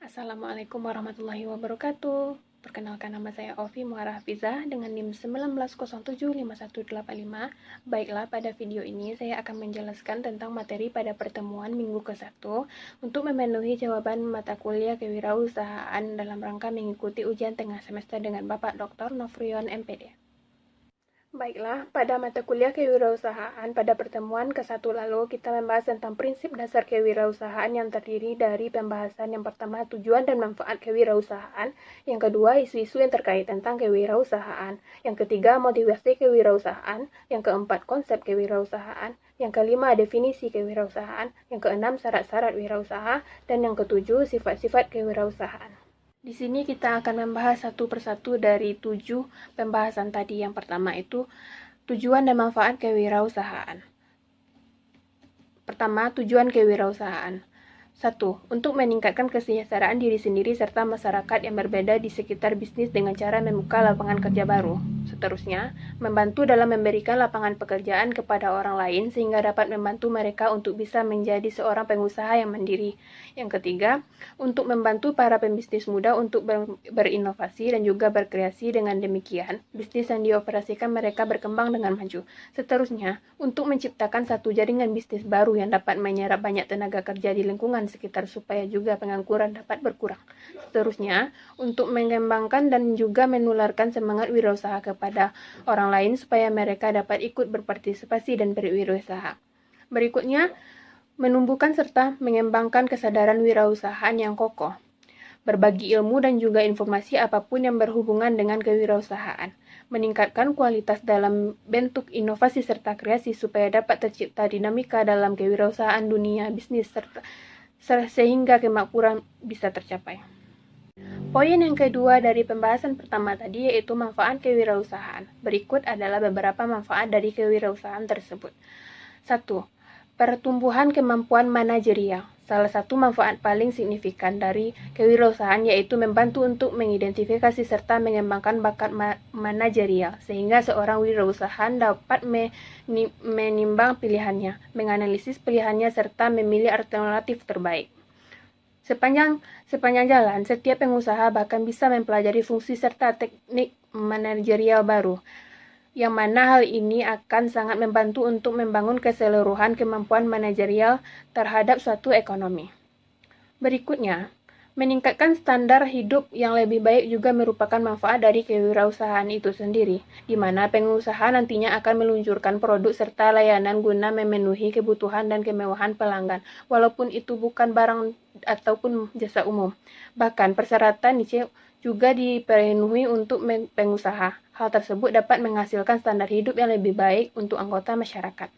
Assalamualaikum warahmatullahi wabarakatuh. Perkenalkan, nama saya Ovi Muara Hafizah dengan NIM 19075185. Baiklah, pada video ini saya akan menjelaskan tentang materi pada pertemuan minggu ke-1 untuk memenuhi jawaban mata kuliah kewirausahaan dalam rangka mengikuti ujian tengah semester dengan Bapak Dr. Nofrion MPD. Baiklah, pada mata kuliah kewirausahaan pada pertemuan ke-1 lalu kita membahas tentang prinsip dasar kewirausahaan yang terdiri dari pembahasan yang pertama tujuan dan manfaat kewirausahaan, yang kedua isu-isu yang terkait tentang kewirausahaan, yang ketiga motivasi kewirausahaan, yang keempat konsep kewirausahaan, yang kelima definisi kewirausahaan, yang keenam syarat-syarat wirausaha, dan yang ketujuh sifat-sifat kewirausahaan. Di sini kita akan membahas satu persatu dari 7 pembahasan tadi. Yang pertama itu tujuan dan manfaat kewirausahaan. Pertama, tujuan kewirausahaan. 1. Untuk meningkatkan kesejahteraan diri sendiri serta masyarakat yang berbeda di sekitar bisnis dengan cara membuka lapangan kerja baru. Seterusnya, membantu dalam memberikan lapangan pekerjaan kepada orang lain sehingga dapat membantu mereka untuk bisa menjadi seorang pengusaha yang mandiri. Yang ketiga, untuk membantu para pembisnis muda untuk berinovasi dan juga berkreasi. Dengan demikian, bisnis yang dioperasikan mereka berkembang dengan maju. Seterusnya, untuk menciptakan satu jaringan bisnis baru yang dapat menyerap banyak tenaga kerja di lingkungan sekitar supaya juga pengangguran dapat berkurang. Seterusnya, untuk mengembangkan dan juga menularkan semangat wirausaha kepada orang lain supaya mereka dapat ikut berpartisipasi dan berwirausaha. Berikutnya, menumbuhkan serta mengembangkan kesadaran wirausahaan yang kokoh. Berbagi ilmu dan juga informasi apapun yang berhubungan dengan kewirausahaan. Meningkatkan kualitas dalam bentuk inovasi serta kreasi supaya dapat tercipta dinamika dalam kewirausahaan dunia bisnis sehingga kemakmuran bisa tercapai. Poin yang kedua dari pembahasan pertama tadi yaitu manfaat kewirausahaan. Berikut adalah beberapa manfaat dari kewirausahaan tersebut. 1. Pertumbuhan kemampuan manajerial. Salah satu manfaat paling signifikan dari kewirausahaan yaitu membantu untuk mengidentifikasi serta mengembangkan bakat manajerial, sehingga seorang wirausahaan dapat menimbang pilihannya, menganalisis pilihannya, serta memilih alternatif terbaik. Sepanjang jalan, setiap pengusaha bahkan bisa mempelajari fungsi serta teknik manajerial baru, yang mana hal ini akan sangat membantu untuk membangun keseluruhan kemampuan manajerial terhadap suatu ekonomi. Berikutnya, meningkatkan standar hidup yang lebih baik juga merupakan manfaat dari kewirausahaan itu sendiri, di mana pengusaha nantinya akan meluncurkan produk serta layanan guna memenuhi kebutuhan dan kemewahan pelanggan, walaupun itu bukan barang ataupun jasa umum. Bahkan persyaratan juga dipenuhi untuk pengusaha. Hal tersebut dapat menghasilkan standar hidup yang lebih baik untuk anggota masyarakat.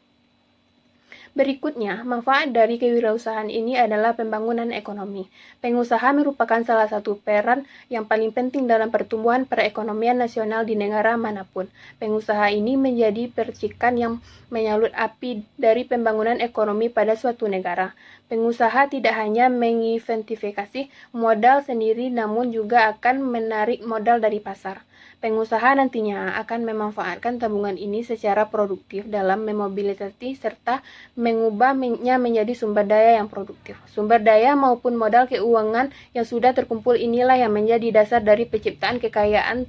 Berikutnya, manfaat dari kewirausahaan ini adalah pembangunan ekonomi. Pengusaha merupakan salah satu peran yang paling penting dalam pertumbuhan perekonomian nasional di negara manapun. Pengusaha ini menjadi percikan yang menyalur api dari pembangunan ekonomi pada suatu negara. Pengusaha tidak hanya mengidentifikasi modal sendiri namun juga akan menarik modal dari pasar. Pengusaha nantinya akan memanfaatkan tabungan ini secara produktif dalam memobilisasi serta mengubahnya menjadi sumber daya yang produktif. Sumber daya maupun modal keuangan yang sudah terkumpul inilah yang menjadi dasar dari penciptaan kekayaan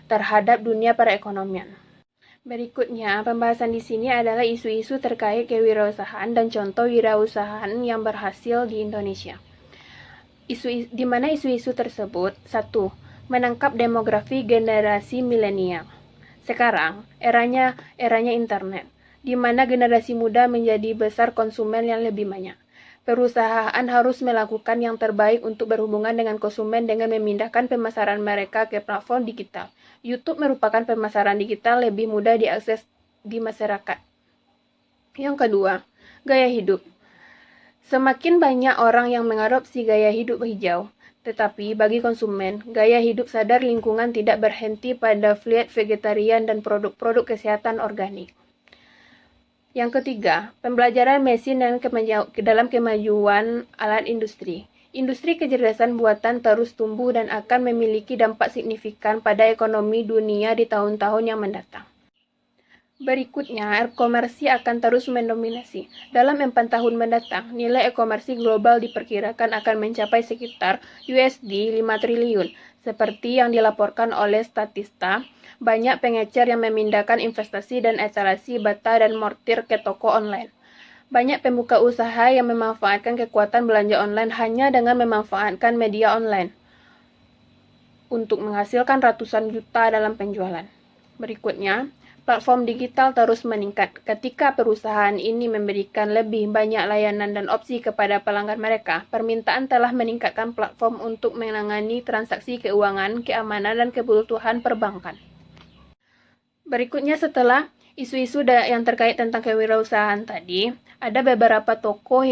terhadap dunia perekonomian. Berikutnya, pembahasan di sini adalah isu-isu terkait kewirausahaan dan contoh wirausahaan yang berhasil di Indonesia. Di mana isu-isu tersebut? 1. Menangkap demografi generasi milenial. Sekarang, eranya internet, di mana generasi muda menjadi besar konsumen yang lebih banyak. Perusahaan harus melakukan yang terbaik untuk berhubungan dengan konsumen dengan memindahkan pemasaran mereka ke platform digital. YouTube merupakan pemasaran digital lebih mudah diakses di masyarakat. Yang kedua, gaya hidup. Semakin banyak orang yang mengadopsi gaya hidup hijau, tetapi bagi konsumen, gaya hidup sadar lingkungan tidak berhenti pada diet vegetarian dan produk-produk kesehatan organik. Yang ketiga, pembelajaran mesin dalam kemajuan alat industri. Industri kecerdasan buatan terus tumbuh dan akan memiliki dampak signifikan pada ekonomi dunia di tahun-tahun yang mendatang. Berikutnya, e-komersi akan terus mendominasi. Dalam 4 tahun mendatang, nilai e-komersi global diperkirakan akan mencapai sekitar USD 5 triliun. Seperti yang dilaporkan oleh Statista, banyak pengecer yang memindahkan investasi dan etalasi bata dan mortir ke toko online. Banyak pembuka usaha yang memanfaatkan kekuatan belanja online hanya dengan memanfaatkan media online untuk menghasilkan ratusan juta dalam penjualan. Berikutnya, platform digital terus meningkat. Ketika perusahaan ini memberikan lebih banyak layanan dan opsi kepada pelanggan mereka, permintaan telah meningkatkan platform untuk menangani transaksi keuangan, keamanan, dan kebutuhan perbankan. Berikutnya, setelah isu-isu yang terkait tentang kewirausahaan tadi, ada beberapa toko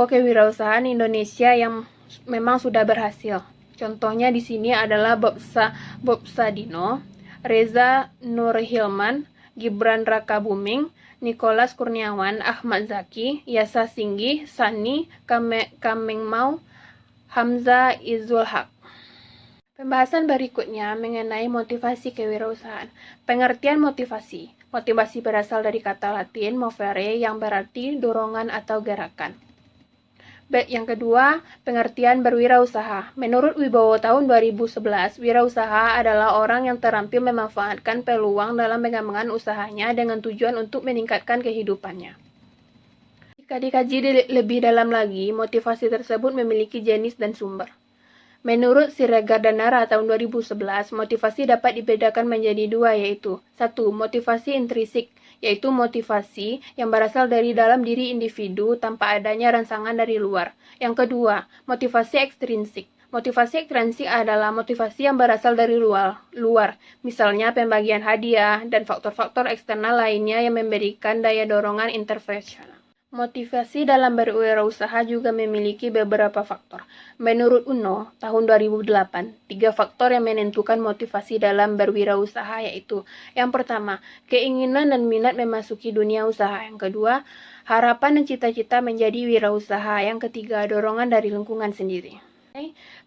kewirausahaan Indonesia yang memang sudah berhasil. Contohnya di sini adalah Bob Sadino, Reza Nurhilman, Gibran Rakabuming, Nicholas Kurniawan, Ahmad Zaki, Yasa Singgi, Sani, Kamengmau, Hamza Izul Haq. Pembahasan berikutnya mengenai motivasi kewirausahaan. Pengertian motivasi. Motivasi berasal dari kata Latin movere yang berarti dorongan atau gerakan. Yang kedua, pengertian berwirausaha. Menurut Wibowo tahun 2011, wirausaha adalah orang yang terampil memanfaatkan peluang dalam pengembangan usahanya dengan tujuan untuk meningkatkan kehidupannya. Jika dikaji lebih dalam lagi, motivasi tersebut memiliki jenis dan sumber. Menurut Siregar dan Nara tahun 2011, motivasi dapat dibedakan menjadi dua, yaitu 1. Motivasi intrinsik, yaitu motivasi yang berasal dari dalam diri individu tanpa adanya rangsangan dari luar. Yang kedua, motivasi ekstrinsik. Motivasi ekstrinsik adalah motivasi yang berasal dari luar, misalnya pembagian hadiah dan faktor-faktor eksternal lainnya yang memberikan daya dorongan intervensional. Motivasi dalam berwirausaha juga memiliki beberapa faktor. Menurut UNO, tahun 2008, 3 faktor yang menentukan motivasi dalam berwirausaha yaitu: yang pertama, keinginan dan minat memasuki dunia usaha. Yang kedua, harapan dan cita-cita menjadi wirausaha. Yang ketiga, dorongan dari lingkungan sendiri.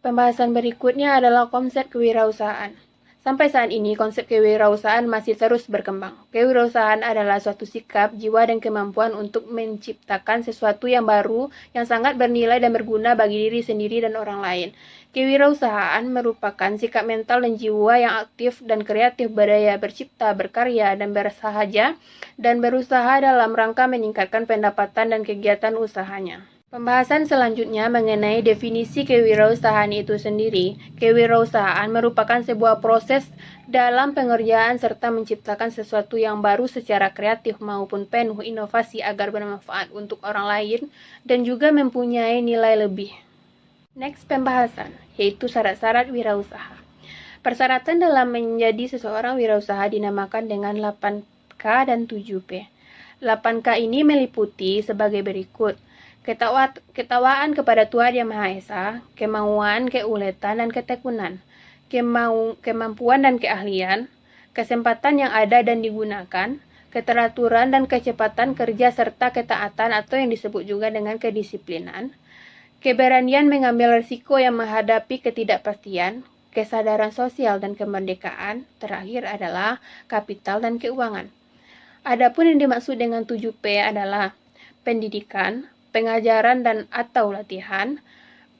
Pembahasan berikutnya adalah konsep kewirausahaan. Sampai saat ini, konsep kewirausahaan masih terus berkembang. Kewirausahaan adalah suatu sikap, jiwa, dan kemampuan untuk menciptakan sesuatu yang baru, yang sangat bernilai dan berguna bagi diri sendiri dan orang lain. Kewirausahaan merupakan sikap mental dan jiwa yang aktif dan kreatif, berdaya bercipta, berkarya, dan bersahaja, dan berusaha dalam rangka meningkatkan pendapatan dan kegiatan usahanya. Pembahasan selanjutnya mengenai definisi kewirausahaan itu sendiri. Kewirausahaan merupakan sebuah proses dalam pengerjaan serta menciptakan sesuatu yang baru secara kreatif maupun penuh inovasi agar bermanfaat untuk orang lain dan juga mempunyai nilai lebih. Next pembahasan, yaitu syarat-syarat wirausaha. Persyaratan dalam menjadi seseorang wirausaha dinamakan dengan 8K dan 7P. 8K ini meliputi sebagai berikut: ketakwaan kepada Tuhan Yang Maha Esa, kemauan, keuletan, dan ketekunan, kemampuan dan keahlian, kesempatan yang ada dan digunakan, keteraturan dan kecepatan kerja serta ketaatan atau yang disebut juga dengan kedisiplinan, keberanian mengambil risiko yang menghadapi ketidakpastian, kesadaran sosial dan kemerdekaan. Terakhir adalah kapital dan keuangan. Adapun yang dimaksud dengan 7P adalah pendidikan, pengajaran dan atau latihan,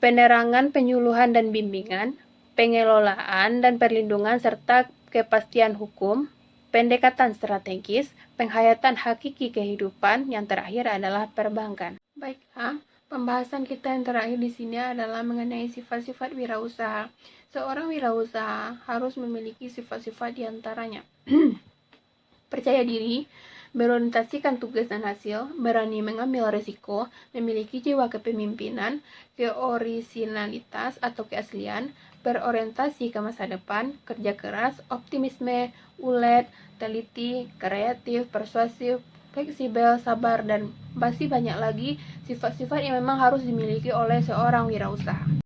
penerangan, penyuluhan dan bimbingan, pengelolaan dan perlindungan serta kepastian hukum, pendekatan strategis, penghayatan hakiki kehidupan, yang terakhir adalah perbankan. Baiklah, pembahasan kita yang terakhir di sini adalah mengenai sifat-sifat wirausaha. Seorang wirausaha harus memiliki sifat-sifat di antaranya: percaya diri, berorientasikan tugas dan hasil, berani mengambil risiko, memiliki jiwa kepemimpinan, keorisinalitas atau keaslian, berorientasi ke masa depan, kerja keras, optimisme, ulet, teliti, kreatif, persuasif, fleksibel, sabar, dan masih banyak lagi sifat-sifat yang memang harus dimiliki oleh seorang wirausaha.